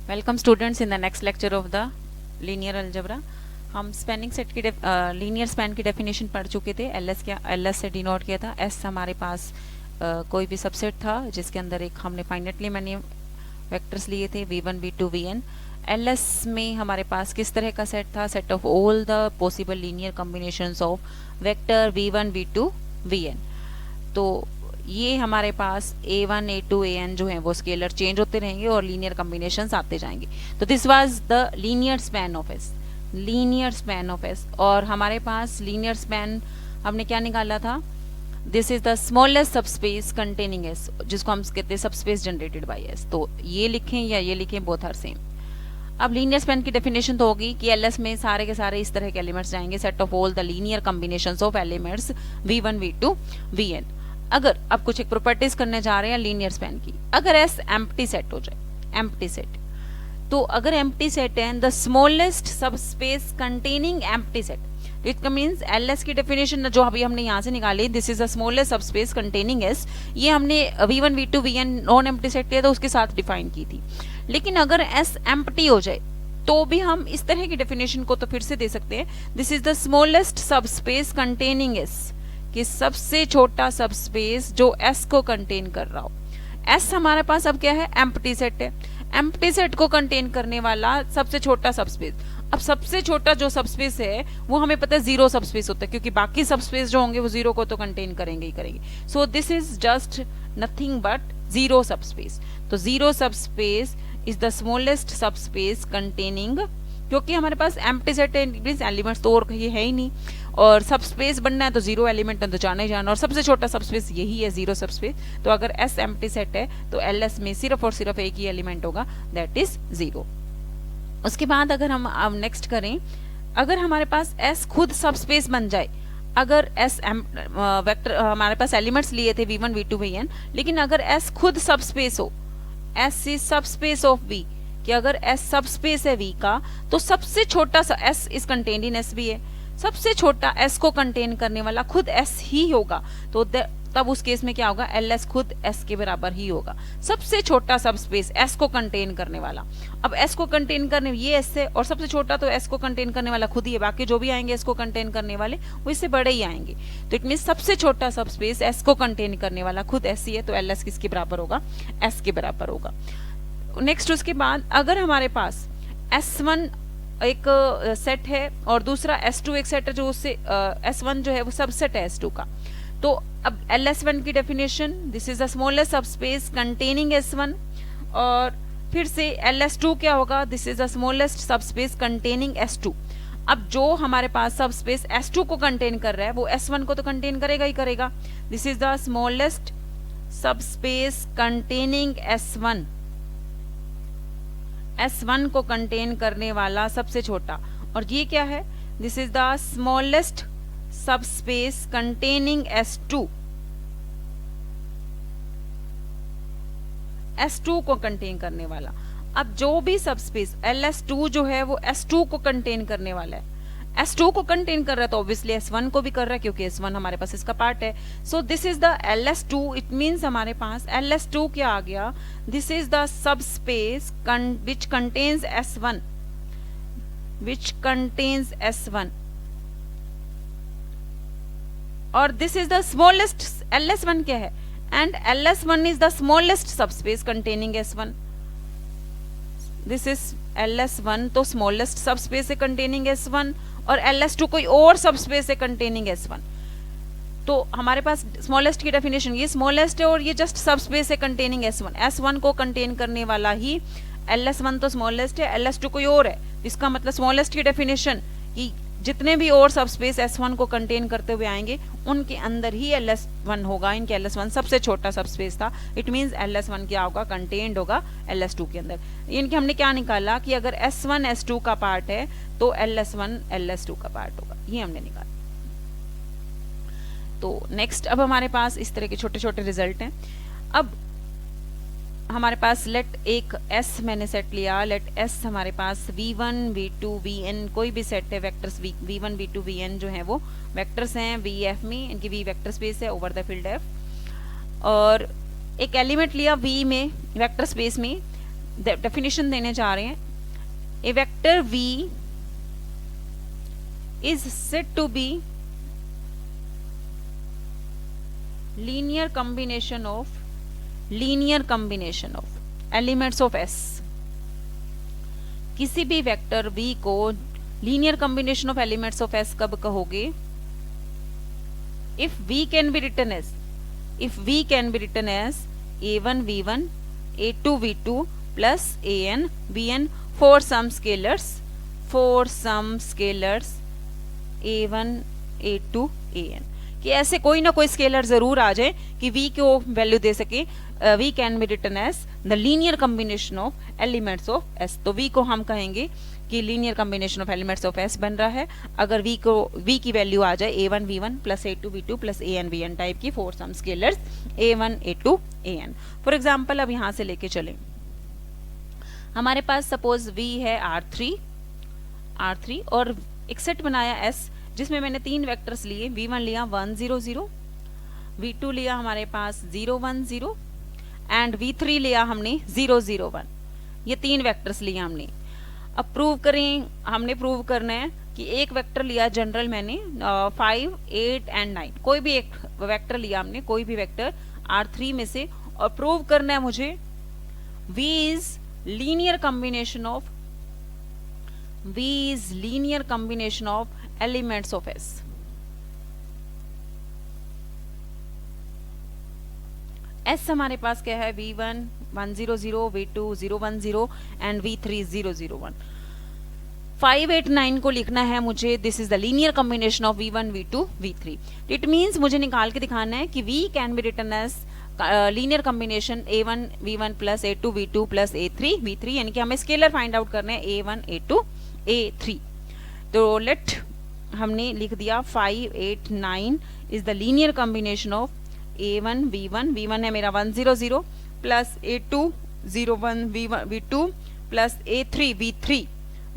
Welcome students in the next lecture of the linear algebra. हम spanning set की linear span की definition पढ़ चुके थे। एलएस से डिनोट किया था। एस हमारे पास कोई भी सबसेट था जिसके अंदर एक हमने फाइनेटली मैनी वेक्टर्स लिए थे v1 v2 vn। एलएस में हमारे पास किस तरह का सेट था? Set of all the possible linear combinations of vector v1 v2 vn। तो ये हमारे पास a1 a2 an जो है वो स्केलर चेंज होते रहेंगे और लीनियर कॉम्बिनेशंस आते जाएंगे। तो this was the linear span of S, linear span of S. और हमारे पास लीनियर स्पैन हमने क्या निकाला था? This is the smallest subspace containing S, जिसको हम कहते हैं सबस्पेस जनरेटेड बाय एस। तो ये लिखें या ये लिखें, बोथ आर सेम। अब लीनियर स्पैन की डेफिनेशन तो होगी कि एलएस में सारे के सारे इस तरह के एलिमेंट्स जाएंगे, set of all the linear combinations of elements v1 v2 vn। अगर अब कुछ एक प्रॉपर्टीज करने जा रहे हैं लीनियर स्पैन की, अगर एस एम्प्टी सेट हो जाए, एम्प्टी सेट, तो अगर एम्प्टी सेट है the smallest subspace containing empty set, it means LS की डेफिनेशन जो अभी हमने यहाँ से निकाली, this is the smallest subspace containing S, ये हमने v1 v2 vn non empty set लिया तो उसके साथ डिफाइन की थी। लेकिन अगर एस एम्प्टी हो जाए तो भी हम इस तरह की डेफिनेशन को तो फिर से दे सकते हैं, this is the smallest subspace containing S, कि सबसे छोटा सबस्पेस जो एस को कंटेन कर रहा हो। एस हमारे पास अब क्या है? एम्प्टी सेट है। एम्प्टी सेट को कंटेन करने वाला सबसे छोटा सबस्पेस। अब सबसे छोटा जो सबस्पेस है वो हमें पता है जीरो सबस्पेस होता है, क्योंकि बाकी सबस्पेस जो होंगे वो जीरो को तो कंटेन करेंगे ही करेंगे। So this is just nothing but zero subspace. तो zero subspace is the smallest subspace containing, क्योंकि हमारे पास एम्प्टी सेट है, एलिमेंट्स तो और कहीं है ही नहीं, और सबस्पेस बनना है तो जीरो एलिमेंट है तो जाना ही जाना, और सबसे छोटा सबस्पेस यही है, जीरो सबस्पेस। तो अगर एस एम्प्टी सेट है तो एलएस में सिर्फ और सिर्फ एक ही एलिमेंट होगा, दैट इज जीरो। उसके बाद अगर हम अब नेक्स्ट करें, अगर हमारे पास एस खुद सबस्पेस बन जाए, अगर एस वेक्टर हमारे पास एलिमेंट्स लिए थे v1 v2 vn, लेकिन अगर एस खुद सबस्पेस हो, S is subspace of v, कि अगर एस सबस्पेस है v का तो सबसे छोटा सा S is contained in S भी है, सबसे छोटा एस को कंटेन करने वाला खुद एस ही होगा। तो तब उस केस में क्या होगा? एल एस खुद एस के बराबर ही होगा, सबसे छोटा सबस्पेस एस को कंटेन करने वाला। अब एस को कंटेन करने ये एस है, और सबसे छोटा तो एस को कंटेन करने वाला खुद ही है, बाकी जो भी आएंगे एस को कंटेन करने वाले वो इससे बड़े ही आएंगे। तो इट मीन सबसे छोटा सबस्पेस एस को कंटेन करने वाला खुद एस ही है, तो एल एस किसके बराबर होगा? एस के बराबर होगा। नेक्स्ट उसके बाद अगर हमारे पास S1 एक सेट है और दूसरा S2 एक सेट है, जो उससे S1 जो है वो सबसेट है S2 का, तो अब LS1 की definition, this is the smallest subspace containing S1, और फिर से LS2 क्या होगा? This is the smallest subspace containing S2। अब जो हमारे पास सबस्पेस S2 को कंटेन कर रहा है वो S1 को तो कंटेन करेगा ही करेगा। This is the smallest subspace containing S1, S1 को कंटेन करने वाला सबसे छोटा। और ये क्या है? This is the smallest subspace containing S2, S2 को कंटेन करने वाला। अब जो भी सबस्पेस LS2 जो है वो S2 को कंटेन करने वाला है, S2 को कंटेन कर रहा है तो ऑब्वियसली S1 को भी कर रहा है, क्योंकि S1 हमारे पास इसका पार्ट है। सो this is the LS2, it means हमारे पास LS2 क्या आ गया? This is the subspace which contains S1, which contains S1, और this is the smallest, LS1 क्या है? And LS1 is the smallest subspace containing S1। This is LS1 तो smallest subspace है containing S1, और LS2 कोई और subspace है containing S1। तो हमारे पास स्मॉलेस्ट की डेफिनेशन, ये स्मॉलेस्ट है और ये जस्ट सबस्पेस है कंटेनिंग S1। S1 को कंटेन करने वाला ही LS1 तो स्मॉलेस्ट है, LS2 कोई और है। इसका मतलब स्मॉलेस्ट की डेफिनेशन कि जितने भी और सबस्पेस S1 को कंटेन करते हुए आएंगे उनके अंदर ही LS1 होगा, इनके LS1 सबसे छोटा सबस्पेस था। इट मींस LS1 क्या होगा? कंटेन्ड होगा LS2 के अंदर। इनके हमने क्या निकाला कि अगर S1 S2 का पार्ट है तो LS1 LS2 का पार्ट होगा, ये हमने निकाला। तो नेक्स्ट अब हमारे पास इस तरह के छोटे छोटे रिजल्ट हैं। अब हमारे पास लेट एक S मैंने सेट लिया, लेट S हमारे पास v1 v2 vn कोई भी सेट है, वेक्टर्स v1 v2 vn जो है वो वेक्टर्स हैं vf में, इनकी v वेक्टर स्पेस है ओवर द फील्ड f, और एक एलिमेंट लिया v में वेक्टर स्पेस में, डेफिनेशन देने जा रहे हैं. ए vector v is said to be linear combination of elements of S. किसी भी वेक्टर v को linear combination of elements of S कब कहोगे? if v can be written as a1 v1 a2 v2 plus an vn for some scalars a1 a2 an, कि ऐसे कोई ना कोई स्केलर जरूर आ जाए कि v को वैल्यू दे सके. v can be written as the linear combination of elements of s. तो v को हम कहेंगे कि linear combination of elements of s बन रहा है अगर v की वैल्यू आ जाए a1 v1 plus a2 v2 plus an vn type की for some scalars a1 a2 an. For example अब यहां से लेके चलें, हमारे पास सपोज v है r3 और एक सेट बनाया s जिसमें मैंने 3 वेक्टर्स लिए. v1 लिया 1 0 0, v2 लिया हमारे पास 0 1 0 एंड v3 लिया हमने 0 0 1. ये 3 वेक्टर्स लिए हमने. अब प्रूव करें, हमने प्रूव करना है कि एक वेक्टर लिया जनरल मैंने 5 8 एंड 9, कोई भी एक वेक्टर लिया हमने, कोई भी वेक्टर R3 में से, और प्रूव करना है मुझे V is linear combination of elements of S. S हमारे पास क्या है? V1 1 0 0, V2 0 1 0 and V3 0 0 1. 5 8 9 को लिखना है मुझे. This is the linear combination of V1 V2 V3. It means मुझे निकाल के दिखाना है कि V can be written as linear combination A1 V1 plus A2 V2 plus A3 V3, यानी कि हमें स्केलर फाइंड आउट करना है A1 A2 A3. तो लेट हमने लिख दिया 5 8 9 is the linear combination of A1 V1 है मेरा 1 0 0 plus A2 0 1 V2 plus A3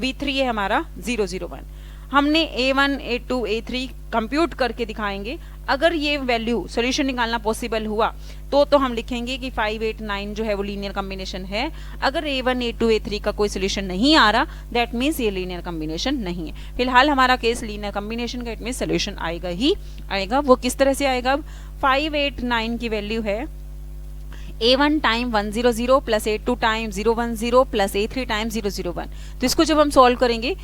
V3 है हमारा 0 0 1. हमने A1 A2 A3 कंप्यूट करके दिखाएंगे. अगर ये वैल्यू सॉल्यूशन निकालना पॉसिबल हुआ तो हम लिखेंगे कि 5 8 9 जो है वो लीनियर कॉम्बिनेशन है. अगर A1 A2 A3 का कोई सॉल्यूशन नहीं आ रहा, दैट मीन्स ये लीनियर कॉम्बिनेशन नहीं है. फिलहाल हमारा केस लीनियर कॉम्बिनेशन का, इट मीन्स सॉल्यूशन आएगा ही आएगा. वो किस तरह से आएगा? 5 8 9 की वैल्यू है A1 time 1 0 0 plus A2 time 0 1 0 plus A3 time 0 0 1. तो इसको जब हम सॉल्व करेंगे,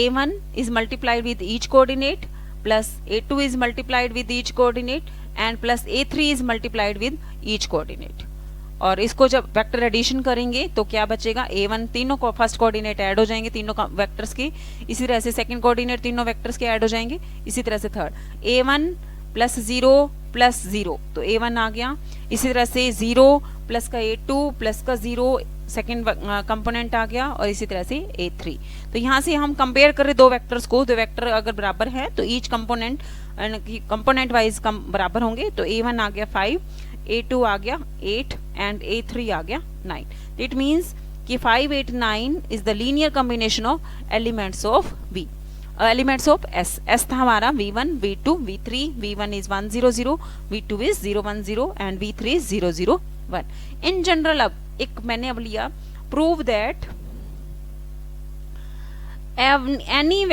A1 is multiplied with each coordinate plus A2 is multiplied with each coordinate and plus A3 is multiplied with each coordinate. और इसको जब vector addition करेंगे तो क्या बचेगा? A1 तीनों को फर्स्ट कोऑर्डिनेट ऐड हो जाएंगे तीनों वेक्टर्स के. इसी तरह से सेकंड कोऑर्डिनेट तीनों वेक्टर्स के ऐड हो जाएंगे. इसी तरह से थर्ड A1 प्लस 0 प्लस 0, तो A1 आ गया. इसी तरह से 0 प्लस का A2 प्लस का 0 सेकेंड कंपोनेंट आ गया, और इसी तरह से A3. तो यहाँ से हम कंपेयर करें दो वेक्टर्स को, दो वेक्टर अगर बराबर है तो ईच कंपोनेंट वाइज बराबर होंगे. तो A1 आ गया 5, A2 आ गया 8 एंड A3 आ गया 9. इट मीन्स कि 5 8 9 is the linear combination of elements of V. Elements of S था हमारा V1 V2 V3. V1 is 1 0 0, V2 is 0 1 0 and V3 is 0 0 1. In general अब एक मैंने अब लिया, prove that any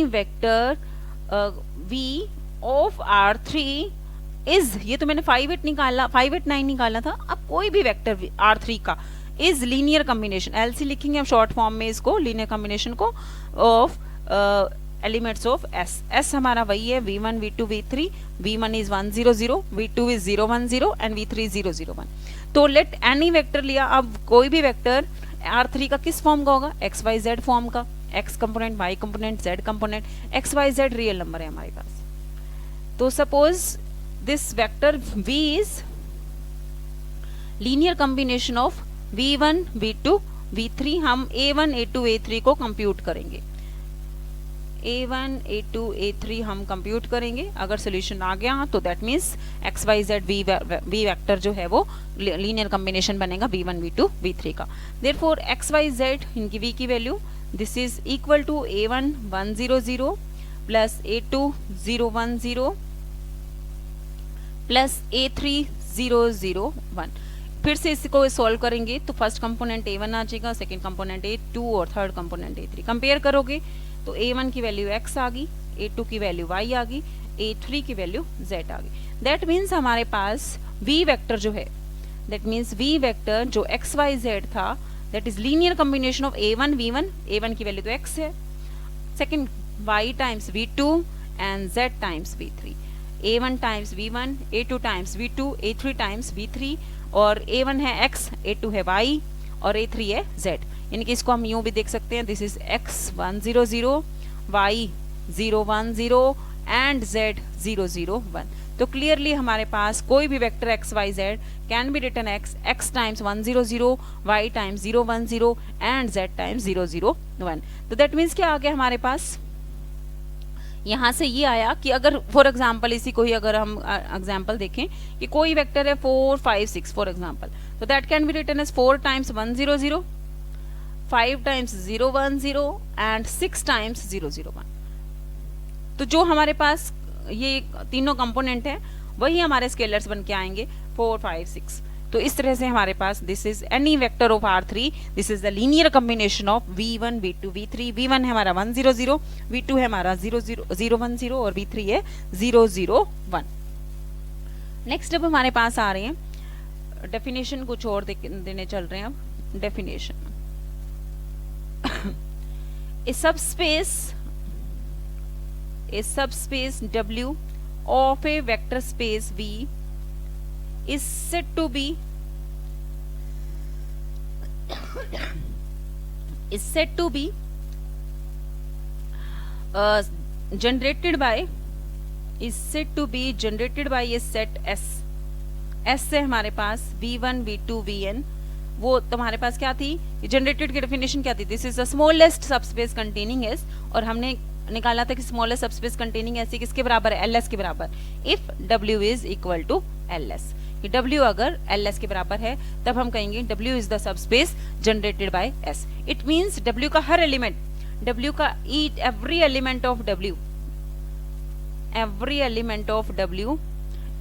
vector V of R3 is, ये तो मैंने 5 8 9 निकाला था. अब कोई भी वेक्टर R3 का इज लीनियर कॉम्बिनेशन, LC लिखेंगे हम शॉर्ट फॉर्म में इसको, लीनियर कॉम्बिनेशन को, ऑफ एलिमेंट्स ऑफ S हमारा वही है V1 V2 V3. V1 is 1 0 0, V2 is 0 1 0 and V3 is 0 0 1. तो लेट एनी वेक्टर लिया. अब कोई भी वेक्टर R3 का किस फॉर्म का होगा? X Y Z फॉर्म का. X component, Y component, Z component. X Y Z real number है हमारे पास. तो suppose this vector V is linear combination of V1 V2 V3. हम A1 A2 A3 को कंप्यूट करेंगे. A1 A2 A3 हम compute करेंगे. अगर सोल्यूशन आ गया तो that means X Y Z V vector जो है वो लीनियर कॉम्बिनेशन बनेगा V1 V2 V3 का. देयरफॉर एक्स वाई जेड इनकी V की value, this is equal to A1 1 0 0 plus A2 0 1 0 plus A3 0 0 1. फिर से इसको सॉल्व करेंगे तो फर्स्ट कंपोनेंट A1 आ जाएगा, सेकंड कंपोनेंट A2 और थर्ड कंपोनेंट A3। कंपेयर करोगे तो A1 की वैल्यू x आ गई, A2 की वैल्यू y आ गई, A3 की वैल्यू z आ गई। दैट मीन्स हमारे पास v वेक्टर जो है, दैट मीन्स v वेक्टर जो x y z था, that is linear combination of A1 V1, A1 की वैल्यू तो x है, second y times V2 and z times V3, A1 times V1, A2 times V2, A3 times V3, और A1 है x, A2 है y और A3 है z। यानी कि इसको हम यूं भी देख सकते हैं, this is x 1 0 0, y 0 1 0 and z 0 0 1। तो क्लियरली हमारे पास कोई भी vector x y z can be written x times 1 0 0, y times 0 1 0 and z times 0 0 1। तो दैट मीन्स क्या आ गया हमारे पास, यहाँ से ये आया कि अगर फॉर एग्जाम्पल इसी को ही अगर हम एग्जाम्पल देखें कि कोई वेक्टर है 4 5 6 फॉर एग्जाम्पल, तो that can be written as 4 times 1 0 0, 5 times 0 1 0 and 6 times 0 0 1। तो जो हमारे पास ये तीनों कंपोनेंट है वही हमारे स्केलर्स बन के आएंगे 4 5 6। तो इस तरह से हमारे पास this is any vector of R3, this is the linear combination of V1 V2 V3। V1 है हमारा 1 0 0, V2 है हमारा 0 0 0 1 0 और V3 है 0 0 1। नेक्स्ट अब हमारे पास आ रहे हैं डेफिनेशन, कुछ और देने चल रहे हैं अब definition. A subspace W of a vector space V is said to be generated by a set S। S से हमारे पास V1 V2 Vn, वो तुम्हारे पास क्या थी, जनरेटेड की डेफिनेशन क्या थी, this is the smallest subspace containing S, और हमने निकाला था कि स्मॉलेस्ट सबस्पेस कंटेनिंग S किसके बराबर है, LS के बराबर, if W is equal to LS। कि W अगर LS के बराबर है तब हम कहेंगे W is the subspace generated by S। It means W का हर एलिमेंट, W का every element of W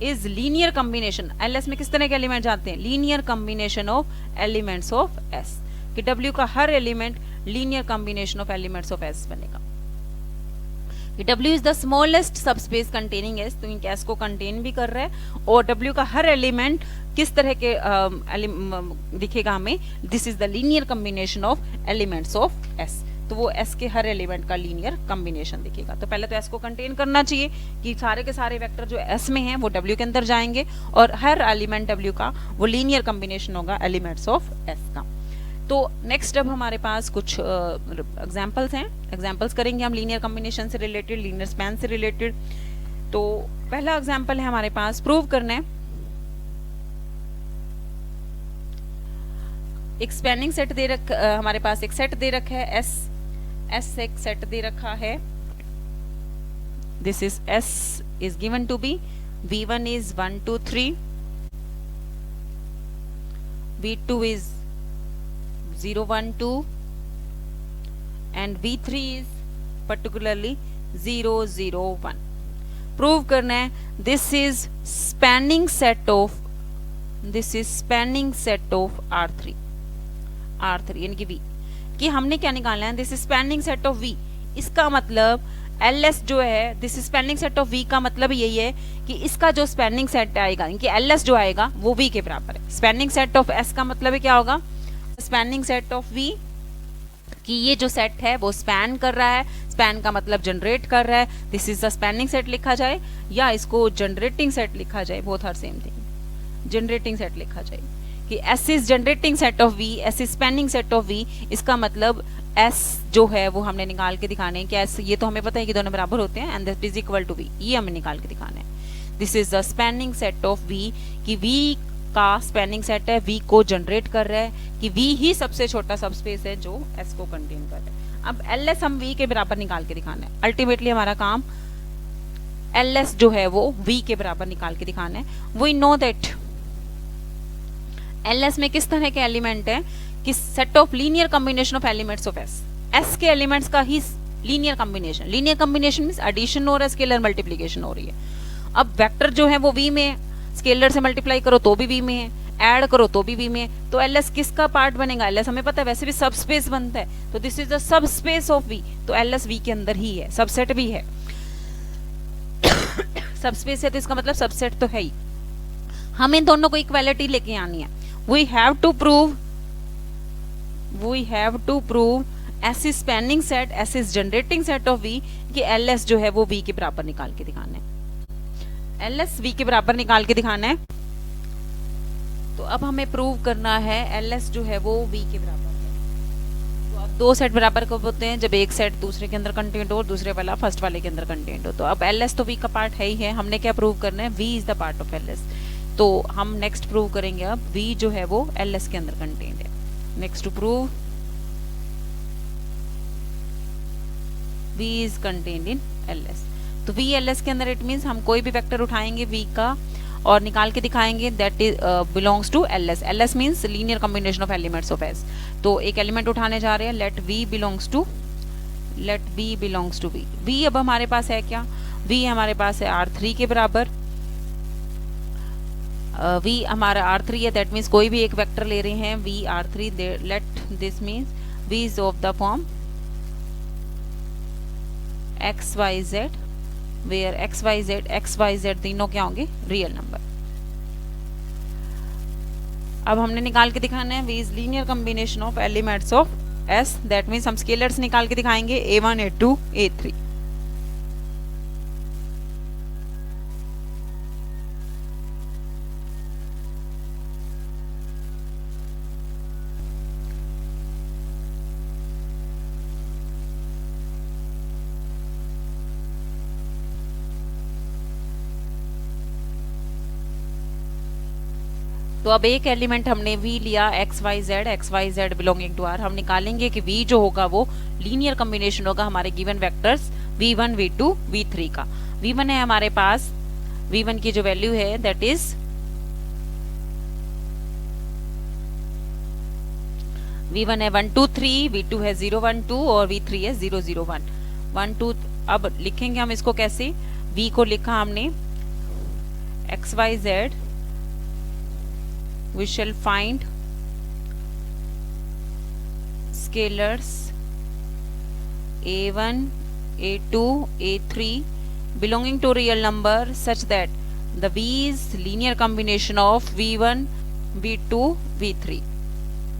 is linear combination. LS में किस तरह के एलिमेंट जाते हैं, linear combination of elements of S, कि W का हर element linear combination of elements of S बनेगा। W is the smallest subspace containing S, तो S को कंटेन भी कर रहा है, और W का हर एलिमेंट किस तरह के दिखेगा हमें, this is the linear combination of elements of S, तो वो S के हर एलिमेंट का लीनियर कॉम्बिनेशन दिखेगा। तो पहले तो S को कंटेन करना चाहिए कि सारे के सारे वेक्टर जो S में हैं वो W के अंदर जाएंगे, और हर एलिमेंट W का वो लीनियर कॉम्बिनेशन होगा एलिमेंट्स ऑफ S का। तो नेक्स्ट अब हमारे पास कुछ एग्जांपल्स हैं, एग्जांपल्स करेंगे हम लीनियर कॉम्बिनेशन से रिलेटेड, लीनियर स्पैन से रिलेटेड। तो पहला एग्जांपल है हमारे पास, प्रूव करना है एक स्पैनिंग सेट दे हमारे पास एक सेट दे रखा है S एक सेट दे रखा है, this is S is given to be V1 is 1 2 3, V2 is 0 1 2 and V3 is particularly 0 0 1। Prove करना है this is spanning set of R3 यानी कि V, कि हमने क्या निकालना है, this is spanning set of V। इसका मतलब LS जो है, this is spanning set of V का मतलब यही है कि इसका जो स्पैनिंग सेट आएगा, इनकी LS जो आएगा वो V के बराबर है। स्पैनिंग सेट ऑफ S का मतलब क्या होगा, स्पैनिंग सेट ऑफ V, कि ये जो सेट है वो स्पैन कर रहा है, स्पैन का मतलब जनरेट कर रहा है, this is the spanning set लिखा जाए या इसको जनरेटिंग सेट लिखा जाए, both are same thing, generating set लिखा जाए कि S is generating set of V, S is spanning set of V। इसका मतलब S जो है वो हमने निकाल के दिखाने हैं कि S, ये तो हमें पता है कि दोनों बराबर होते हैं, and that is equal to V, ये हमें निकाल के दिखाना है। This is the spanning set of V, कि V का स्पैनिंग सेट है, V को जनरेट कर रहा है, कि V ही सबसे छोटा सबस्पेस है जो S को कंटेन कर रहा है। अब LS हम V के बराबर निकाल के दिखाना है, अल्टीमेटली हमारा काम LS जो है वो V के बराबर निकाल के दिखाना है। वी नो दैट LS में किस तरह के एलिमेंट है, कि set of linear combination of elements of S के एलिमेंट्स का ही लीनियर कॉम्बिनेशन मींस एडिशन हो रहा है, स्केलर मल्टीप्लिकेशन हो रही है। अब वेक्टर जो है वो V में, स्केलर से मल्टीप्लाई करो तो भी V में है, ऐड करो तो भी वी में, तो एल एस किसका पार्ट बनेगा? एल एस हमें पता है वैसे भी सब स्पेस बनता है, तो this is the subspace of V, तो एल एस वी के अंदर ही है, सबसेट भी है। सब स्पेस है तो इसका मतलब सबसेट तो है ही। हमें दोनों को इक्वालिटी लेके आनी है। We have to prove S is spanning set, S is generating set of V, कि एल एस जो है वो वी के बराबर निकाल के दिखाना है, एल एस वी के बराबर निकाल के दिखाना है। तो अब हमें प्रूव करना है एल एस जो है वो वी के बराबर है। तो अब दो सेट बराबर कब होते हैं? जब एक सेट दूसरे के अंदर कंटेंट हो और दूसरे वाला फर्स्ट वाले के अंदर कंटेंट हो। तो अब एल एस तो वी का पार्ट है ही है, हमने क्या प्रूव करना है? V is the part of L S. तो हम नेक्स्ट प्रूव करेंगे अब वी जो है वो एल एस के अंदर कंटेंट है। Next to prove v is contained in ls। तो v ls के अंदर इट मीन्स हम कोई भी वेक्टर उठाएंगे v का और निकाल के दिखाएंगे that is belongs to ls। ls means linear combination of elements of s। तो एक एलिमेंट उठाने जा रहे हैं, let v belongs to v। v अब हमारे पास है क्या? v हमारे पास है r3 के बराबर। v हमारा r3 है, दैट मीन्स कोई भी एक वेक्टर ले रहे हैं v r3, let this means v is of the form X Y Z, where X Y Z तीनों क्या होंगे? Real number. अब हमने निकाल के दिखाना है V is linear combination of elements of S, that means हम स्केलर्स निकाल के दिखाएंगे a1 a2 a3। तो अब एक एलिमेंट हमने v लिया X Y Z belonging to r। हम निकालेंगे कि v जो होगा वो लीनियर कॉम्बिनेशन होगा हमारे given vectors v1 v2 v3 का। v1 है हमारे पास, v1 की जो वैल्यू है दैट इज v1 है 1 2 3, v2 है 0 1 2 और v3 है 0 0 1 1 2। अब लिखेंगे हम इसको कैसे? v को लिखा हमने X Y Z, we shall find scalars a1 a2 a3 belonging to real number such that the v is linear combination of v1 v2 v3।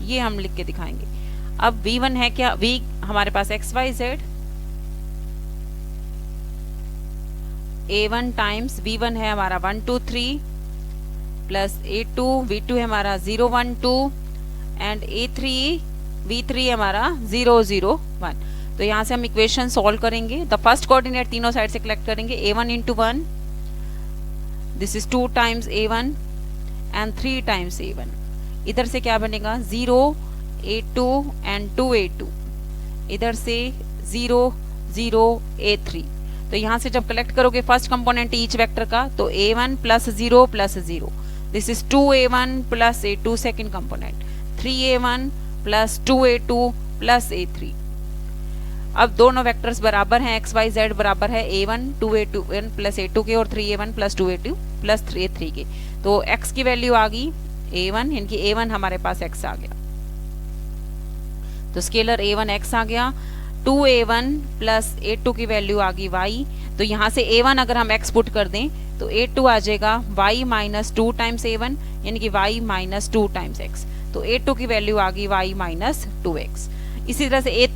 ये हम लिख के दिखाएंगे। अब v1 है क्या? v हमारे पास X Y Z, a1 times v1 है हमारा 1 2 3 प्लस a2 v2 है हमारा 0 1 2 एंड a3 v3 है हमारा 0 0 1। तो यहाँ से हम इक्वेशन सॉल्व करेंगे। द फर्स्ट कोऑर्डिनेट तीनों साइड से कलेक्ट करेंगे, a1 into 1, this is 2 times a1 and 3 times a1। इधर से क्या बनेगा? 0 a2 एंड 2 a2, इधर से 0 0 a3। तो यहाँ से जब कलेक्ट करोगे फर्स्ट कंपोनेंट ईच वेक्टर का, तो a1 plus 0 plus 0, this is 2a1 plus a2 second component, 3a1 plus 2a2 plus a3। अब दोनों वेक्टर्स बराबर हैं, एक्स वाई जेड बराबर है a1 2a2 प्लस a2 के और 3a1 plus 2a2 plus 3a3 के। तो x की वैल्यू आ गई a1, इनकी a1 हमारे पास x आ गया, तो स्केलर a1 x आ गया। 2a1 प्लस a2 की वैल्यू आ गई y, तो यहाँ से a1 अगर हम x पुट कर दें तो a2 आ जाएगा y माइनस 2 टाइम्स a1, यानी कि y माइनस 2 टाइम्स x। तो a2 की वैल्यू आ गई y माइनस 2x। इसी तरह से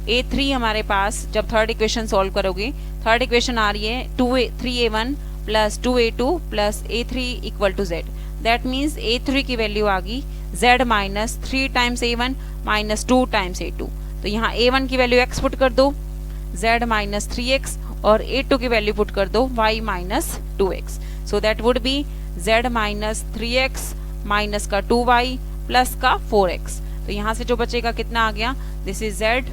a3 हमारे पास जब थर्ड इक्वेशन सॉल्व करोगे, थर्ड इक्वेशन आ रही है 3a1 plus 2a2 plus a3 equal to z, that means a3 की वैल्यू आ गई z minus 3 times a1 minus 2 times a2। तो यहाँ a1 की वैल्यू x पुट कर दो, z माइनस 3x, और a2 की वैल्यू पुट कर दो y minus 2x। So that would be z minus 3x minus का 2y प्लस का 4x। तो यहाँ से जो बचेगा कितना आ गया? दिस इज z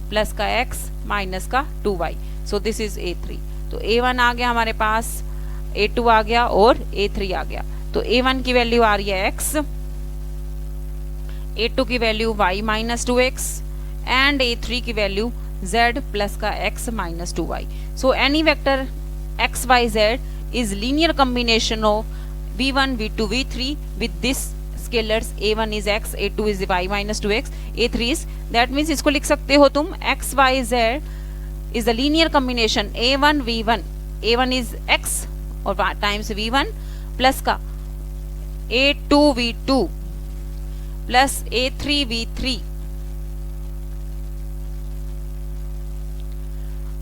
प्लस का x माइनस का 2y। So this is a3। तो a1 आ गया हमारे पास, a2 आ गया और a3 आ गया। तो a1 की वैल्यू आ रही है x, a2 की value y minus 2x and a3 की वैल्यू z प्लस का x minus 2y. So any vector x y z is linear combination of v1 v2 v3 with this scalars a1 is x, a2 is y minus 2x, a3 is, that means इसको लिख सकते हो तुम x y z is the linear combination a1 v1, a1 is x और times v1 plus का a2 v2 plus a3 v3।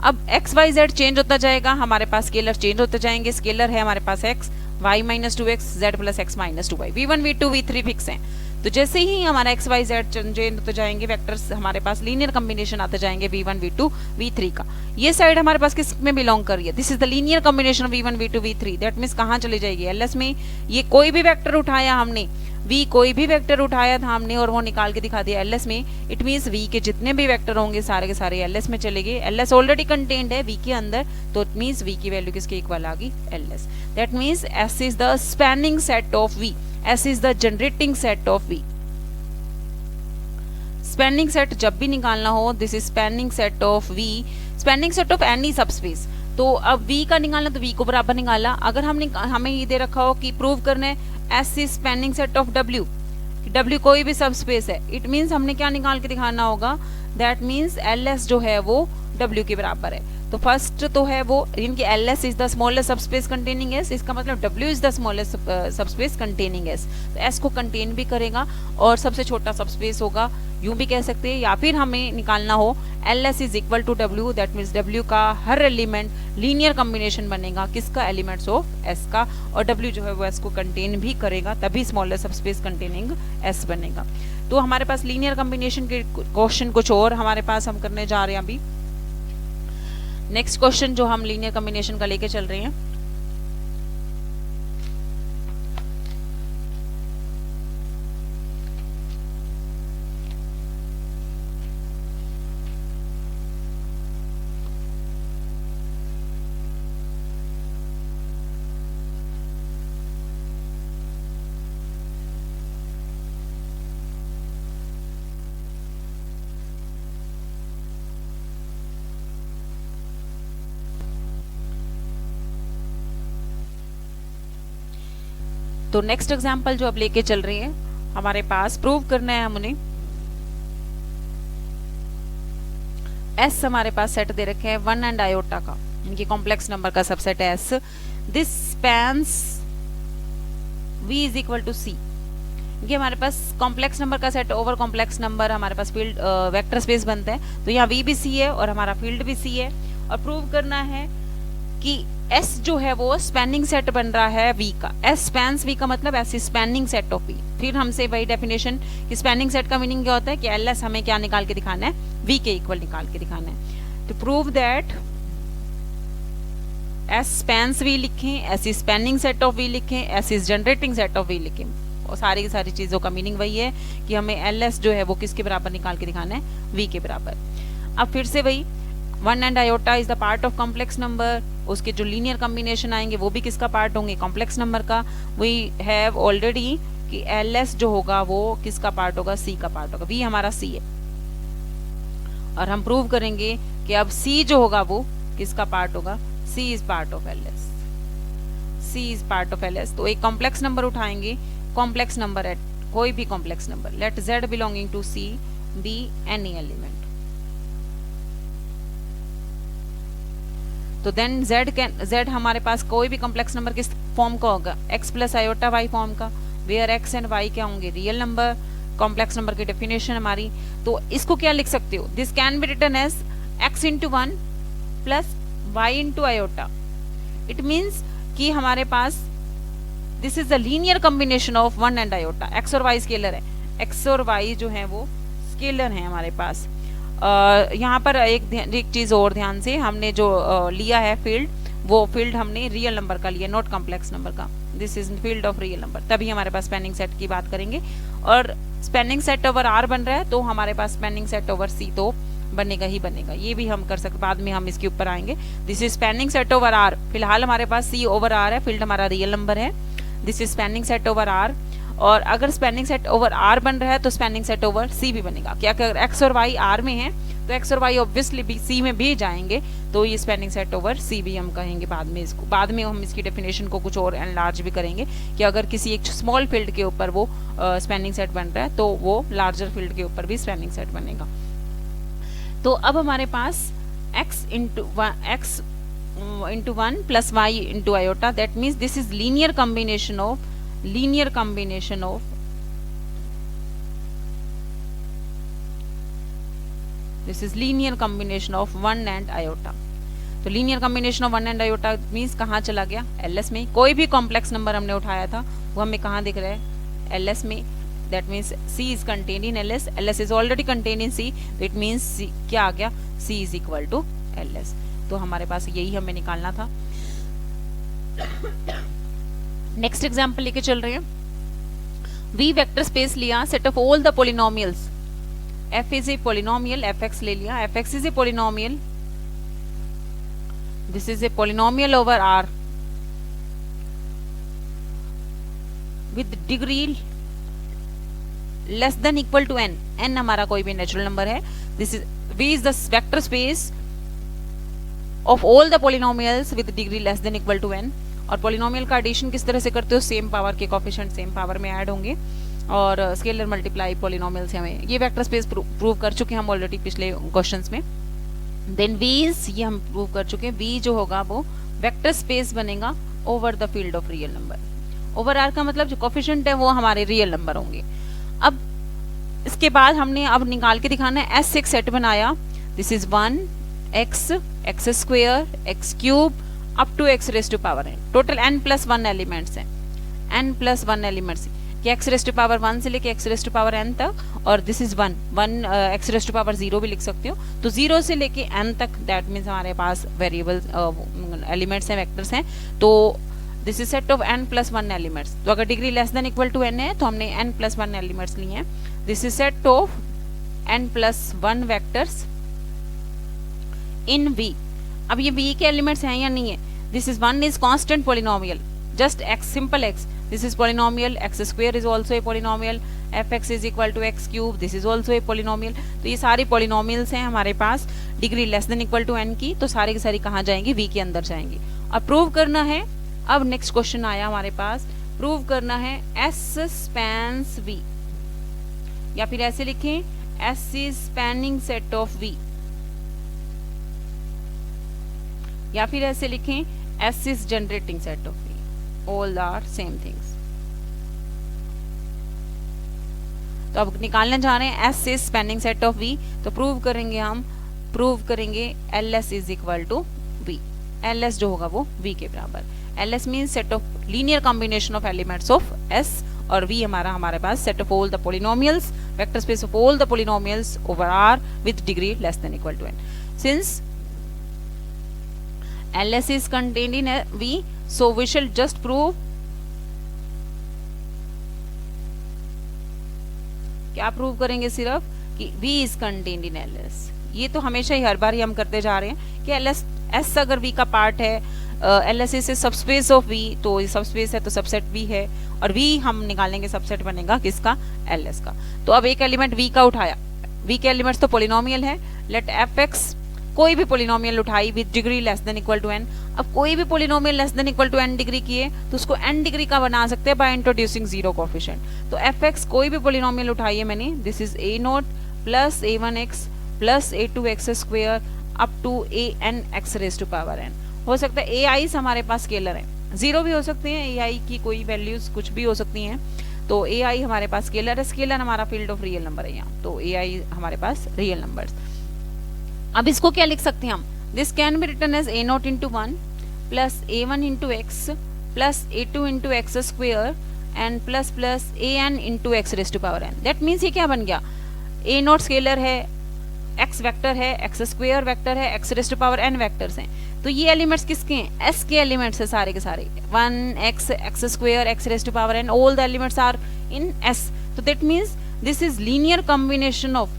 अब x y z change होता जाएगा, हमारे पास स्केलर चेंज होते जाएंगे। स्केलर है हमारे पास x, y minus 2x, z plus x minus 2y, v1 v2 v3 fix हैं। तो जैसे ही हमारा x y z चेंज होते जाएंगे, वेक्टर्स हमारे पास लीनियर कॉम्बिनेशन आते जाएंगे v1 v2 v3 का। ये साइड हमारे पास किस में बिलोंग कर रही है? This is the linear combination of v1 v2 v3। That means कहाँ चली जाएगी? एलएस में। ये कोई भी वेक्टर उठाया हमने, v कोई भी वेक्टर उठाया था हमने और वो निकाल के दिखा दिया एलएस में, इट मींस v के जितने भी वेक्टर होंगे सारे के सारे एलएस में चले गए। एलएस ऑलरेडी कंटेन्ड है v के अंदर, तो इट मींस v की वैल्यू किसके इक्वल आ गई? LS. That means s is the spanning set of v, s is the generating set of v। Spanning set जब भी निकालना हो, this is spanning set of v, spanning set of any subspace. तो अब v का निकालना तो v को बराबर निकाला। अगर हमें ये दे रखा हो कि प्रूव करना है S is spanning set of W, W कोई भी सबस्पेस है, इट मींस हमने क्या निकाल के दिखाना होगा? दैट मींस LS जो है वो W के बराबर है। तो फर्स्ट तो है वो इनकी LS is the smallest subspace containing S, इसका मतलब W is the smallest subspace containing S। तो S को कंटेन भी करेगा और सबसे छोटा सबस्पेस होगा, यूं भी कह सकते हैं। या फिर हमें निकालना हो LS is equal to W, that means W का हर एलिमेंट लीनियर कॉम्बिनेशन बनेगा किसका? एलिमेंट्स ऑफ S का, और W जो है वो S को कंटेन भी करेगा, तभी स्मॉलेस्ट सबस्पेस कंटेनिंग S बनेगा। तो हमारे पास लीनियर कॉम्बिनेशन के क्वेश्चन कुछ और हमारे पास हम करने जा रहे हैं अभी। नेक्स्ट क्वेश्चन जो हम लीनियर कॉम्बिनेशन का लेके चल रहे हैं, तो नेक्स्ट एग्जांपल जो अब लेके चल रही है हमारे पास, प्रूव करना है हमने S हमारे पास सेट दे रखे हैं 1 एंड आयोटा का, इनकी कॉम्प्लेक्स नंबर का सबसेट है S। This spans V is equal to C। ये हमारे पास कॉम्प्लेक्स नंबर का सेट ओवर कॉम्प्लेक्स नंबर हमारे पास फील्ड वेक्टर स्पेस बनता है। तो यहाँ V भी C है और हमारा फील्ड भी C है, और प्रूव करना है कि S जो है वो स्पैनिंग सेट बन रहा है V का। S स्पैन्स V का मतलब S is spanning set of V। फिर हमसे वही डेफिनेशन कि स्पैनिंग सेट का मीनिंग क्या होता है कि LS हमें क्या निकाल के दिखाना है? V के इक्वल निकाल के दिखाना है। तो prove that S spans V लिखें, S is spanning set of V लिखें, S is generating set of V लिखें, और सारी की सारी चीजों का मीनिंग वही है कि हमें LS जो है वो किसके बराबर निकाल के दिखाना है? V के बराबर। अब फिर से वही 1 and iota is the part of complex number, उसके जो लीनियर कॉम्बिनेशन आएंगे वो भी किसका पार्ट होंगे? कॉम्प्लेक्स नंबर का। वी हैव ऑलरेडी कि LS जो होगा वो किसका पार्ट होगा? C का पार्ट होगा। V हमारा C है, और हम प्रूव करेंगे कि अब C जो होगा वो किसका पार्ट होगा? C is part of LS, C is part of LS। तो एक कॉम्प्लेक्स नंबर उठाएंगे, कॉम्प्लेक्स नंबर एट कोई भी complex number, let Z belonging to C be any element. तो देन Z हमारे पास कोई भी कॉम्प्लेक्स नंबर किस फॉर्म का होगा? x plus iota y form का, वेयर x एंड y क्या होंगे? Real number. कॉम्प्लेक्स नंबर की डेफिनेशन हमारी, तो इसको क्या लिख सकते हो? This can be written as x into 1 plus y into iota. It means कि हमारे पास this is the linear combination of 1 and iota. x और y स्केलर है, x और y जो है वो स्केलर है हमारे पास। यहाँ पर एक चीज और ध्यान से, हमने जो लिया है फील्ड, वो फील्ड हमने रियल नंबर का लिया, नॉट कॉम्प्लेक्स नंबर का। This is field of real number, तभी हमारे पास स्पैनिंग सेट की बात करेंगे। और स्पैनिंग सेट ओवर R बन रहा है, तो हमारे पास स्पैनिंग सेट ओवर C तो बनेगा ही बनेगा। ये भी हम कर सकते, बाद में हम इसके ऊपर आएंगे। This is spanning set over R। फिलहाल हमारे पास C ओवर R है, फील्ड हमारा रियल नंबर है। This is spanning set over R, और अगर स्पैनिंग सेट ओवर R बन रहा है तो स्पैनिंग सेट ओवर C भी बनेगा। क्या अगर x और y R में है तो x और y ऑब्वियसली भी C में भी जाएंगे, तो ये स्पैनिंग सेट ओवर C भी हम कहेंगे बाद में इसको। बाद में हम इसकी डेफिनेशन को कुछ और एनलार्ज भी करेंगे कि अगर किसी एक स्मॉल फील्ड के ऊपर वो स्पैनिंग सेट बन रहा है तो वो लार्जर फील्ड के ऊपर भी स्पैनिंग सेट बनेगा। तो अब हमारे पास x into 1 plus y into iota, that means this is linear combination of this is linear combination of 1 and iota। तो linear combination of 1 and iota means कहाँ चला गया, ls में। कोई भी कॉम्प्लेक्स नंबर हमने उठाया था वो हमें कहाँ दिख रहा है, ls में। that means c is contained in ls, ls is already contained in c, तो it means c क्या आ गया, c is equal to ls। तो हमारे पास यही हमें निकालना था। नेक्स्ट एग्जाम्पल लेके चल रहे हैं। v वेक्टर स्पेस लिया, set of all the polynomials, f is a polynomial, fx ले लिया, fx is a polynomial, this is a polynomial over r with degree less than equal to n, n हमारा कोई भी natural number है। This is v is the vector space of all the polynomials with degree less than equal to n। और polynomial का addition किस तरह से करते हो, सेम पावर के कोफिशिएंट सेम पावर में ऐड होंगे और स्केलर मल्टीप्लाई पोलिनोमियल से हमें ये वेक्टर स्पेस प्रूव कर चुके हैं हम ऑलरेडी पिछले क्वेश्चंस में। देन वीज ये हम प्रूव कर चुके हैं, वी जो होगा वो वेक्टर स्पेस बनेगा over the field of real number. Over R का मतलब जो कोफिशिएंट है वो हमारे रियल नंबर होंगे। अब इसके बाद हमने अब निकाल के दिखाना है, S एक सेट बनाया, this is 1 x x square x cube up to x raise to power n, total n plus 1 elements हैं, n प्लस 1 एलिमेंट्स कि x रेज टू पावर 1 से लेके x raise to power n तक, और this is 1 x raise to power 0 भी लिख सकते हो। तो 0 से लेके n तक, दैट मीन्स हमारे पास वेरिएबल एलिमेंट्स हैं, वेक्टर्स हैं। तो this is set of n plus 1 elements. तो अगर degree less than equal to n है तो हमने n प्लस 1 एलिमेंट्स लिए हैं। This is set of n plus 1 vectors in v। अब ये v के एलिमेंट्स हैं या नहीं है, this is 1 is constant polynomial, just x, simple x, this is polynomial, x square is also a polynomial, fx is equal to x cube, this is also a polynomial. तो ये सारी polynomials हैं हमारे पास degree less than equal to n की, तो सारी की सारी कहाँ जाएंगी, v के अंदर जाएंगी। और प्रूव करना है, अब नेक्स्ट क्वेश्चन आया हमारे पास, प्रूव करना है S स्पैन्स v, या फिर ऐसे लिखें S is spanning set of v, या फिर ऐसे लिखें S is generating set of v, all are same things. तो अब निकालने जा रहे हैं S is spanning set of v, तो प्रूव करेंगे हम, प्रूव करेंगे ls is equal to v, ls जो होगा वो v के बराबर। ls means set of linear combination of elements of s, और v हमारे पास set of all the polynomials, vector space of all the polynomials over r with degree less than equal to n। Since ls is contained in v, so we shall just prove, क्या prove करेंगे, सिर्फ कि v is contained in ls। ये तो हमेशा ही हर बार ही हम करते जा रहे हैं कि ls s अगर v का पार्ट है, ls is subspace of v, तो सबस्पेस है तो सबसेट v है, और v हम निकालेंगे सबसेट बनेगा किसका, ls का। तो अब एक एलिमेंट v का उठाया, v के एलिमेंट्स तो पोलिनोमियल है, लेट fx कोई भी पोलिनोमियल उठाई with degree less than equal to n। अब कोई भी polynomial less than equal to n degree की है तो उसको n डिग्री का बना सकते हैं बाय इंट्रोड्यूसिंग जीरो कोफिशिएंट। तो fx कोई भी पोलिनोमियल उठाई है मैंने, this is a0 plus a1x plus a2x square up to an x raise to power n। हो सकता है ai हमारे पास स्केलर है, जीरो भी हो सकते हैं, ai की कोई वैल्यूज कुछ भी हो सकती हैं, तो ai हमारे पास स्केलर है, स्केलर हमारा फील्ड ऑफ रियल नंबर है यहाँ, तो ai हमारे पास रियल नंबर्स। अब इसको क्या लिख सकते हैं हम, this can be written as a0 into 1 plus a1 into x plus a2 into x square and plus plus an into x raise to power n। That means ये क्या बन गया, a0 स्केलर है, x वेक्टर है, x square vector है, x raise to power n vectors हैं। तो ये एलिमेंट्स किसके हैं, s के एलिमेंट्स है सारे के सारे, 1x x square x raise to power n, all the elements are in s। तो that means this is linear combination of,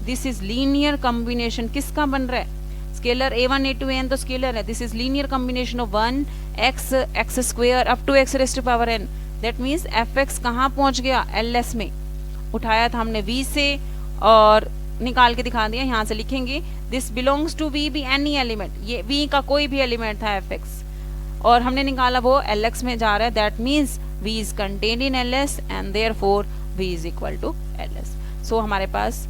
this is linear combination किसका बन रहा है, स्केलर a1 a2 an तो स्केलर है, this is linear combination of 1x x square up to x raise to power n। That means fx कहाँ पहुंच गया, ls में, उठाया था हमने v से और निकाल के दिखा दिया, यहाँ से लिखेंगे this belongs to V be any element, ये वी का कोई भी एलिमेंट था एफ एक्स, और हमने निकाला वो एल एक्स में जा रहा है, that means V is contained in L S and therefore V is equal to L S. So हमारे पास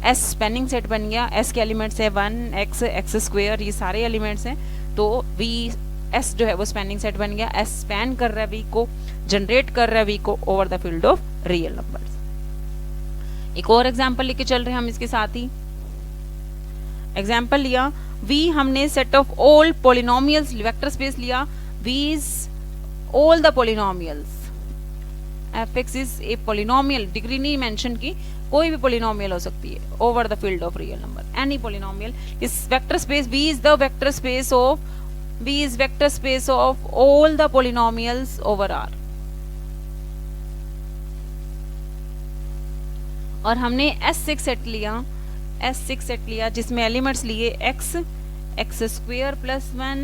एस स्पैनिंग सेट बन गया, एस के एलिमेंट्स है 1 एक्स एक्स स्क्वेयर, ये सारे एलिमेंट्स हैं, तो वी एस जो है वो स्पैनिंग सेट बन गया, एस स्पैन कर रहा है वी को, जनरेट कर रहा है वी को over the field of real numbers. एक और एग्जांपल लेके चल रहे हैं हम इसके साथ ही। एग्जांपल लिया वी, हमने set of all polynomials vector space लिया, V is all the polynomials, F X is a polynomial, degree नहीं मेंशन की, कोई भी पॉलिनोमियल हो सकती है over the field of real number, any polynomial. इस vector space V is the vector space of, V is vector space of all the polynomials over R. और हमने S6 सेट लिया, S6 सेट लिया जिसमें elements लिए x, x square plus 1,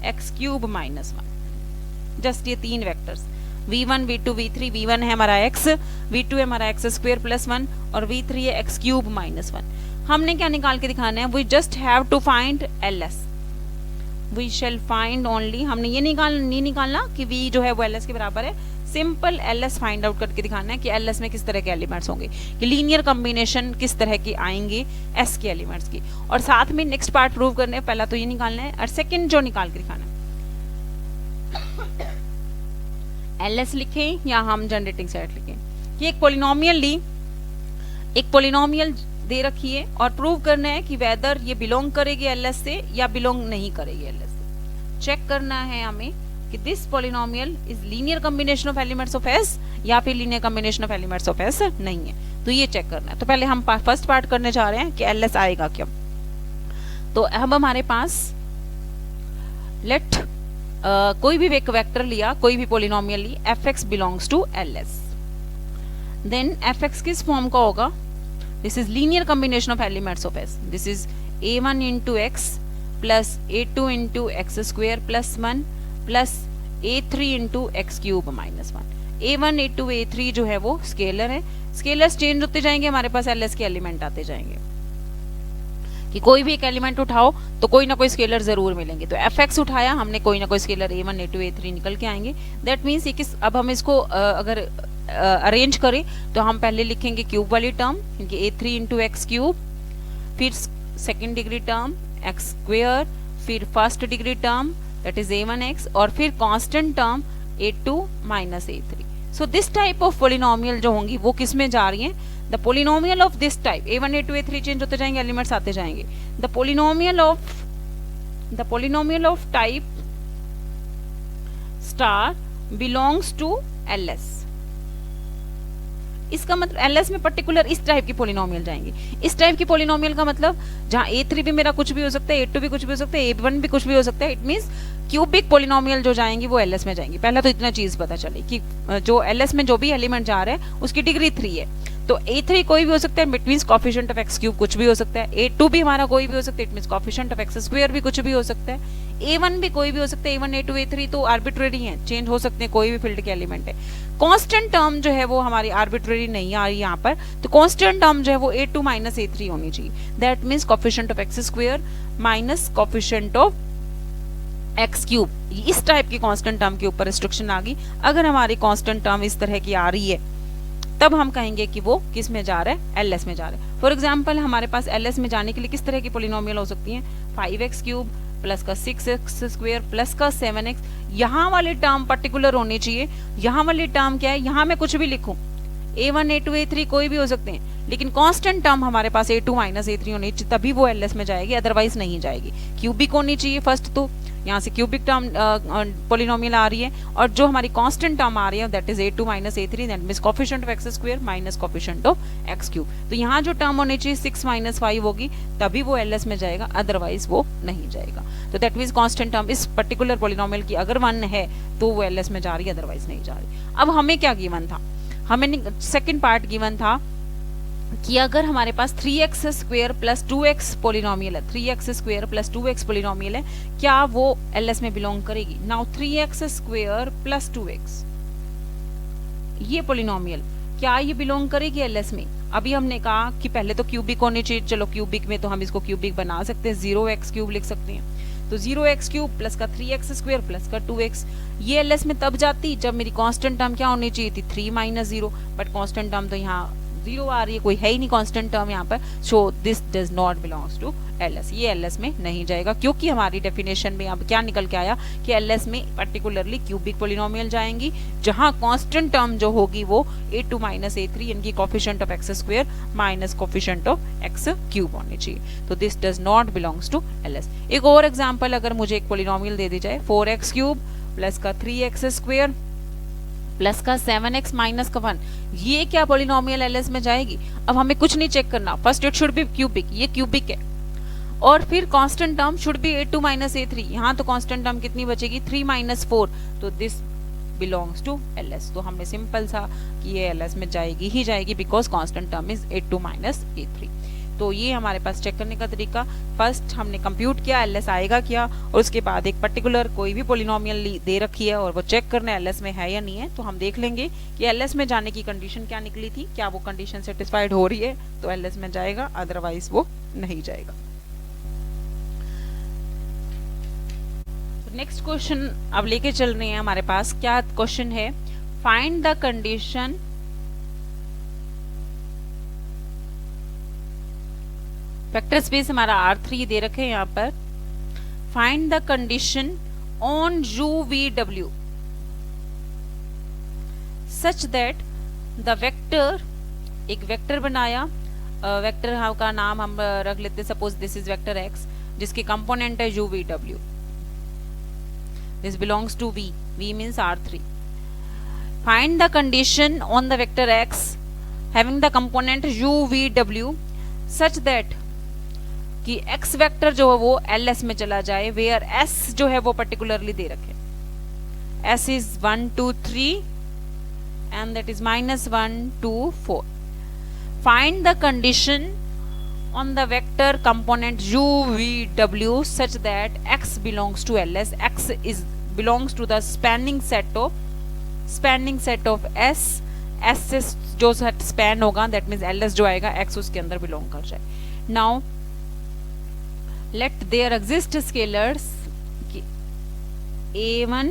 x cube minus 1, just ये तीन vectors v1 v2 v3, v1 है हमारा x, v2 है हमारा x स्क्वेयर प्लस 1 और v3 है x क्यूब माइनस 1। हमने क्या निकाल के दिखाना है, we just have to find ls, we shall find only, हमने ये नहीं निकालना कि v जो है वो ls के बराबर है, सिंपल ls फाइंड आउट करके दिखाना है कि ls में किस तरह के एलिमेंट्स होंगे, कि लीनियर कॉम्बिनेशन किस तरह की आएंगे s के एलिमेंट्स की, और साथ में नेक्स्ट पार्ट प्रूव करने है, पहला तो ये निकालना है और सेकंड जो निकाल के दिखाना है ls लिखें या हम जनरेटिंग सेट लिखें, कि एक पॉलिनोमियल ली, एक पॉलिनोमियल दे रखी है और प्रूव करना है कि वेदर ये बिलोंग करेगी ls से या बिलोंग नहीं करेगी ls से। चेक करना है हमें कि this polynomial is linear combination of elements of s या फिर linear combination of elements of s नहीं है, तो ये चेक करना है। तो पहले हम फर्स्ट पार्ट करने जा रहे हैं कि ls आएगा क्या। तो अब हमारे पास लेट कोई भी एक वेक्टर लिया, कोई भी पॉलिनोमियल ली, fx belongs to ls, then fx किस फॉर्म का होगा, this is linear combination of elements of s, this is a1 into x plus a2 into x square plus 1 plus a3 into x cube minus 1। a1 a2 a3 जो है वो scalar है, scalars change होते जाएंगे, हमारे पास ls के element आते जाएंगे, कि कोई भी एक एलिमेंट उठाओ तो कोई ना कोई स्केलर जरूर मिलेंगे। तो fx उठाया हमने, कोई ना कोई स्केलर a1 a2 a3 निकल के आएंगे, दैट मीन्स ये किस, अब हम इसको अगर अरेंज करें तो हम पहले लिखेंगे क्यूब वाली टर्म, क्योंकि a3 इंटू एक्स क्यूब, फिर second degree term X square, फिर first degree term that is a1x और फिर constant term a2 minus a3। So this type of polynomial जो होंगी वो किस में जा रही हैं, the polynomial of this type, a1 a2 a3 change होते जाएंगे, एलिमेंट्स आते जाएंगे, the polynomial of type star belongs to ls। इसका मतलब ls में पर्टिकुलर इस टाइप की पॉलिनोमियल जाएंगे, इस टाइप की पॉलिनोमियल का मतलब जहां a3 भी मेरा कुछ भी हो सकता है, a2 भी कुछ भी हो सकता है, a1 भी कुछ भी हो सकता है, इट मींस क्यूबिक पॉलिनोमियल जो जाएंगी वो ls में जाएंगी। पहला तो इतना चीज पता चले कि जो ls में जो भी एलिमेंट जा रहा है उसकी डिग्री 3 है, तो a3 कोई भी हो सकता है, it means coefficient of x cube कुछ भी हो सकता है, a2 भी हमारा कोई भी हो सकता है, it means coefficient of x square भी कुछ भी हो सकता है, a1 भी कोई भी हो सकता है, a1 a2 a3 तो आर्बिट्रेरी हैं, चेंज हो सकते हैं, कोई भी फील्ड के एलिमेंट है। कांस्टेंट टर्म जो है वो हमारी आर्बिट्रेरी नहीं आ रही यहाँ पर, तो कांस्टेंट टर्म जो है वो a2 माइनस a3 होनी चाहिए, that means coefficient of x square minus coefficient of x cube. इस टाइप की कांस्टेंट टर्म के ऊपर रिस्ट्रिक्शन आ गई। अगर हमारी कांस्टेंट टर्म इस तरह की आ रही है तब हम कहेंगे कि वो किस में जा रहा है, ls में जा रहा है। फॉर एग्जांपल हमारे पास ls में जाने के लिए किस तरह की पॉलिनोमियल हो सकती हैं, 5x क्यूब प्लस का 6x स्क्वायर प्लस का 7x, यहाँ वाली टर्म पर्टिकुलर होनी चाहिए। यहाँ वाली टर्म क्या है, यहाँ मैं कुछ भी लिखूं, a1 a2 a3 कोई भी हो सकते हैं, लेकिन कांस्टेंट टर्म हमारे पास a2 माइनस a3 होनी चाहिए, तभी वो ls में जाएगी, अदरवाइज नहीं जाएगी। क्यूबिक होनी चाहिए फर्स्ट, तो यहाँ से क्यूबिक टर्म पॉलिनोमियल आ रही है, और जो हमारी कांस्टेंट टर्म आ रही है that is a2 minus a3, that means coefficient of x square minus coefficient of x cube. तो यहाँ जो टर्म होनी चाहिए 6 माइनस 5 होगी, तभी वो ls में जाएगा, अदरवाइज वो नहीं जाएगा। तो दैट मींस कांस्टेंट टर्म इस पर्टिकुलर पॉलिनोमियल की अगर 1 है तो वो ls में जा रही है, अदरवाइज नहीं जा रही। अब हमें क्या गिवन था, हमें सेकंड पार्ट गिवन था कि अगर हमारे पास 3x square plus 2x polynomial है, 3x square plus 2x polynomial है, क्या वो ls में बिलोंग करेगी। Now 3x square plus 2x ये पॉलिनोमियल क्या ये बिलोंग करेगी ls में, अभी हमने कहा कि पहले तो क्यूबिक होनी चाहिए, चलो क्यूबिक में तो हम इसको क्यूबिक बना सकते हैं, 0x³ लिख सकते हैं। तो 0x³ प्लस का 3x² प्लस का 2x, ये एलएस में तब जाती जब मेरी कांस्टेंट टर्म क्या होनी चाहिए थी, 3 - 0, बट कांस्टेंट टर्म तो यहाँ 0 आ रही है, कोई है ही नहीं कांस्टेंट टर्म यहाँ पर, so this does not belongs to LS, ये एलएस में नहीं जाएगा, क्योंकि हमारी डेफिनेशन में अब क्या निकल के आया कि एलएस में पर्टिकुलरली क्यूबिक पोलिनोमियल जाएंगी, जहां कांस्टेंट टर्म जो होगी वो a2 - a3 इनकी coefficient of x² minus coefficient of x³ होनी चाहिए, तो this does not belongs to LS. एक और एग्जांपल, अगर मुझे एक पोलिनोमियल दे दी जाए 4x³ प्लस का 3x² प्लस का 7x माइनस का 1, ये क्या पोलिनोमियल एलएस में जाएगी? अब हमें कुछ नहीं चेक करना, first it should be cubic, ये क्यूबिक है, और फिर constant term should be a2 - a3, यहाँ तो कांस्टेंट टर्म कितनी बचेगी, 3 - 4, तो दिस बिलोंग्स टू एलएस। तो हमने सिंपल सा कि ये एलएस में जाएगी ही जाएगी, because constant term is a2 - a3। तो ये हमारे पास चेक करने का तरीका, फर्स्ट हमने कंप्यूट किया एलएस आएगा क्या, और उसके बाद एक पर्टिकुलर कोई भी पोलिनोमियल दे रखी है और वो चेक करना एलएस में है या नहीं है, तो हम देख लेंगे कि एलएस में जाने की कंडीशन क्या निकली थी, क्या वो कंडीशन सेटिस्फाइड हो रही है तो एलएस में जाएगा, अदरवाइज वो नहीं जाएगा। नेक्स्ट क्वेश्चन अब लेके चल रहे हैं हमारे पास, क्या क्वेश्चन है, find the condition vector space हमारा R3 दे रखे हैं यहाँ पर, find the condition on UVW such that the vector, एक वेक्टर बनाया, वेक्टर का नाम हम रख लेते, suppose this is vector x जिसके कंपोनेंट है UVW, this belongs to V means R3. Find the condition on the vector x having the component UVW such that कि x वेक्टर जो है वो LS में चला जाए, where S जो है वो पर्टिकुलरली दे रखे, S is 1 2 3 and that is -1 2 4. Find the condition on the vector component UVW such that x belongs to LS, x is belongs to the spanning set of S, S से जो set span होगा that means LS जो आएगा x उसके अंदर belong कर जाए। Now let there exist scalars A1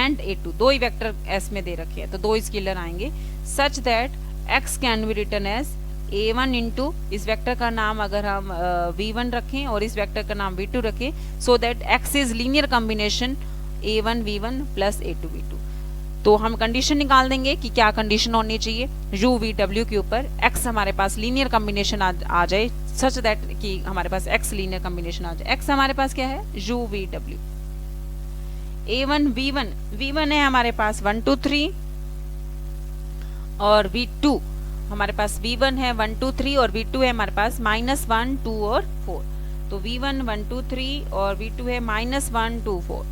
and A2, दो ही वेक्टर S में दे रखे हैं तो दो स्केलर आएंगे, such that x can be written as A1 into इस वेक्टर का नाम अगर हम V1 रखें और इस वेक्टर का नाम V2 रखें, so that x is linear combination A1 V1 plus A2 V2। तो हम कंडीशन निकाल देंगे कि क्या कंडीशन होनी चाहिए UVW के ऊपर, x हमारे पास लीनियर कॉम्बिनेशन आ जाए, सच दैट कि हमारे पास x लीनियर कॉम्बिनेशन आ जाए। x हमारे पास क्या है UVW, A1 V1 है हमारे पास 1 2 3 और V2 हमारे पास V1 है 1 2 3 और V2 है हमारे पास -1 2 और 4, तो V1 1 2 3 और V2 है -1 2 4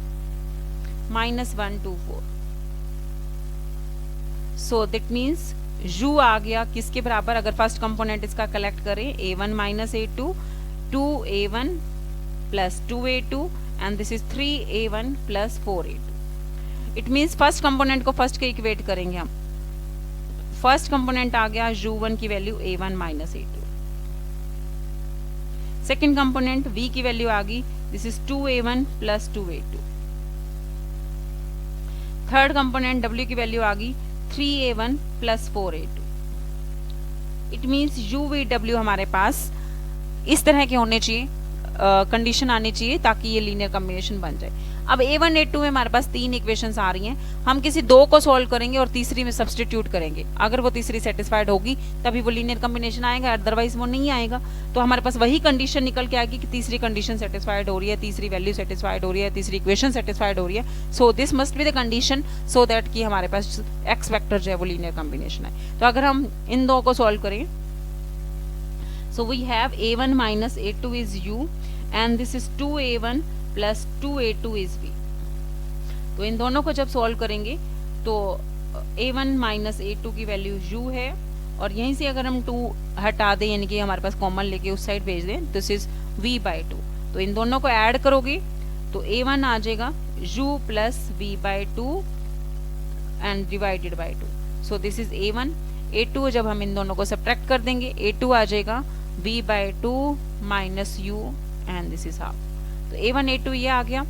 -1 2 4, सो दैट मीन्स U आ गया किसके बराबर, अगर फर्स्ट कंपोनेंट इसका कलेक्ट करें A1 - A2 2A1 plus 2A2 and this is 3A1 plus 4A2। It means first component को फर्स्ट के इक्वेट करेंगे हम, फर्स्ट कंपोनेंट आ गया U1 की value A1 - A2, second component V की वैल्यू आ गई, this is 2A1 plus 2A2, third component W की वैल्यू आ गई 3A1 plus 4A2। It means UVW हमारे पास इस तरह के होने चाहिए, कंडीशन आनी चाहिए ताकि ये लीनियर कॉम्बिनेशन बन जाए। अब A1 A2 में हमारे पास तीन इक्वेशंस आ रही हैं, हम किसी दो को सॉल्व करेंगे और तीसरी में सब्सटीट्यूट करेंगे, अगर वो तीसरी सेटिस्फाइड होगी तभी वो लीनियर कॉम्बिनेशन आएगा, अदरवाइज वो नहीं आएगा। तो हमारे पास वही कंडीशन निकल के आएगी कि तीसरी कंडीशन सेटिस्फाइड हो रही है, तीसरी वैल्यू सेटिस्फाइड हो रही है, तीसरी इक्वेशन सेटिस्फाइड हो रही है, so this must be the condition so that कि हमारे पास एक्स वेक्टर जो है वो लीनियर कॉम्बिनेशन है। तो अगर हम इन दो को सॉल्व करें, so we have A1 - A2 is U and this is 2A1 plus 2A2 is V। तो इन दोनों को जब सॉल्व करेंगे तो A1 - A2 की वैल्यू U है, और यहीं से अगर हम 2 हटा दें यानी कि हमारे पास कॉमन लेके उस साइड भेज दें, दिस इज V/2। तो इन दोनों को ऐड करोगे तो A1 आ जाएगा U plus V/2 and divided by 2, so this is A1 A2 जब हम इन दोनों को सब्ट्रैक्ट कर देंगे, A2 आ जाएगा V/2 minus U and this is half. तो A1 A2 ये आ गया,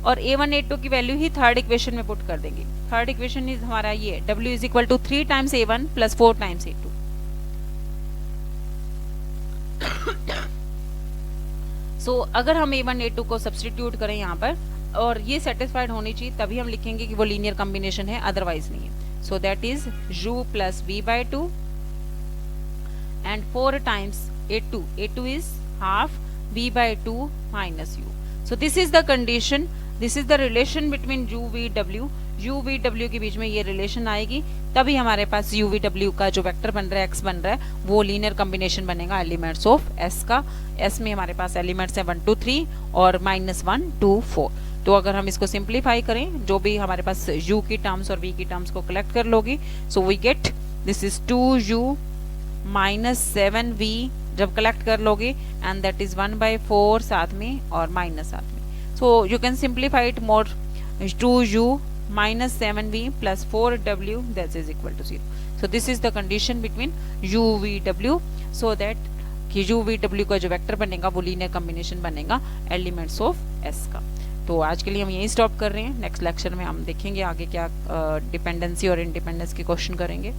और A1 A2 की वैल्यू ही थर्ड इक्वेशन में पुट कर देंगे। थर्ड इक्वेशन इज हमारा ये W is equal to 3 times A1 plus 4 times A2। So अगर हम A1 A2 को सब्सटीट्यूट करें यहाँ पर, और ये सेटिस्फाइड होनी चाहिए, तभी हम लिखेंगे कि वो लीनियर कॉम्बिनेशन है, अदरवाइज नहीं है। So that is U plus V/2 and 4 times A2, A2 is half V/2 minus U। So this is the condition, this is the relation between UVW, UVW के बीच में ये रिलेशन आएगी, तभी हमारे पास UVW का जो वेक्टर बन रहा है, x बन रहा है, वो लीनियर कॉम्बिनेशन बनेगा एलिमेंट्स ऑफ S का। S में हमारे पास एलिमेंट्स है 1 2 3 और -1 2 4। तो अगर हम इसको सिंप्लीफाई करें, जो भी हमारे पास U की टर्म्स और V की टर्म्स को कलेक्ट कर लोगी, so we get this is 2U minus 7V जब कलेक्ट कर लोगे, एंड दैट इज 1/4 साथ में और माइनस साथ में। So you can simplify it more, 2U minus 7V plus 4W that is equal to 0। So this is the condition between UVW, so that कि UVW का जो वेक्टर बनेगा वो लीनियर कॉम्बिनेशन बनेगा एलिमेंट्स ऑफ S का। तो आज के लिए हम यही स्टॉप कर रहे हैं। नेक्स्ट लेक्चर में हम देखेंगे आगे क्या डिपेंडेंसी और इंडिपेंडेंस के क्वेश्चन करेंगे।